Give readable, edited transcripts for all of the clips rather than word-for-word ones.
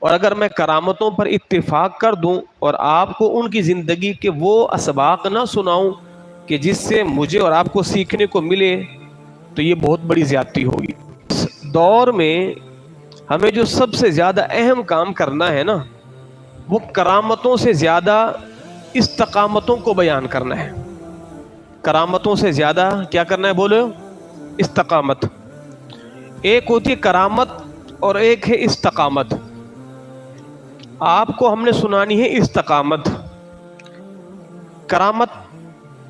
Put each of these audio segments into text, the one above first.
اور اگر میں کرامتوں پر اتفاق کر دوں اور آپ کو ان کی زندگی کے وہ اسباق نہ سناؤں کہ جس سے مجھے اور آپ کو سیکھنے کو ملے تو یہ بہت بڑی زیادتی ہوگی۔ اس دور میں ہمیں جو سب سے زیادہ اہم کام کرنا ہے نا، وہ کرامتوں سے زیادہ استقامتوں کو بیان کرنا ہے۔ کرامتوں سے زیادہ کیا کرنا ہے بولو؟ استقامت۔ ایک ہوتی ہے کرامت اور ایک ہے استقامت۔ آپ کو ہم نے سنانی ہے استقامت، کرامت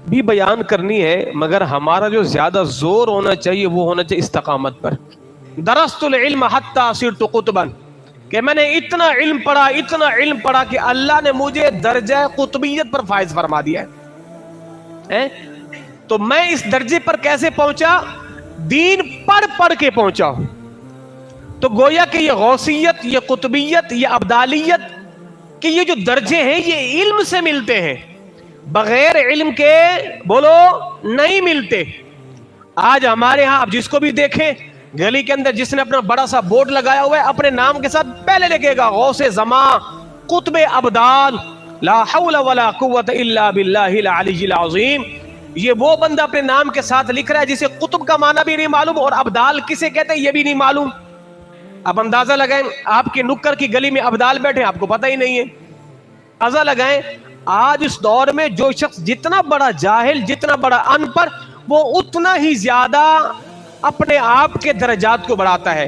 بھی بیان کرنی ہے، مگر ہمارا جو زیادہ زور ہونا چاہیے وہ ہونا چاہیے استقامت پر۔ درست العلم حتی صرت قطبا، کہ میں نے اتنا علم پڑھا کہ اللہ نے مجھے درجہ قطبیت پر فائز فرما دیا ہے۔ تو میں اس درجے پر کیسے پہنچا؟ دین پڑھ کے پہنچا ہوں۔ تو گویا کہ یہ غوثیت، یہ قطبیت، یہ ابدالیت، کہ یہ جو درجے ہیں یہ علم سے ملتے ہیں، بغیر علم کے بولو نہیں ملتے۔ آج ہمارے ہاں آپ جس کو بھی دیکھیں گلی کے اندر، جس نے اپنا بڑا سا بورڈ لگایا ہوا ہے، اپنے نام کے ساتھ پہلے لکھے گا غوث زمان، قطب ابدال، لا حول ولا قوت الا باللہ العلی العظیم۔ یہ وہ بندہ اپنے نام کے ساتھ لکھ رہا ہے جسے قطب کا معنی بھی نہیں معلوم اور ابدال کسے کہتے ہیں یہ بھی نہیں معلوم۔ اب اندازہ لگائیں، آپ کے نکر کی گلی میں ابدال بیٹھے آپ کو پتہ ہی نہیں ہے۔ اندازہ لگائیں آج اس دور میں جو شخص جتنا بڑا جاہل، جتنا بڑا ان پڑھ، وہ اتنا ہی زیادہ اپنے آپ کے درجات کو بڑھاتا ہے۔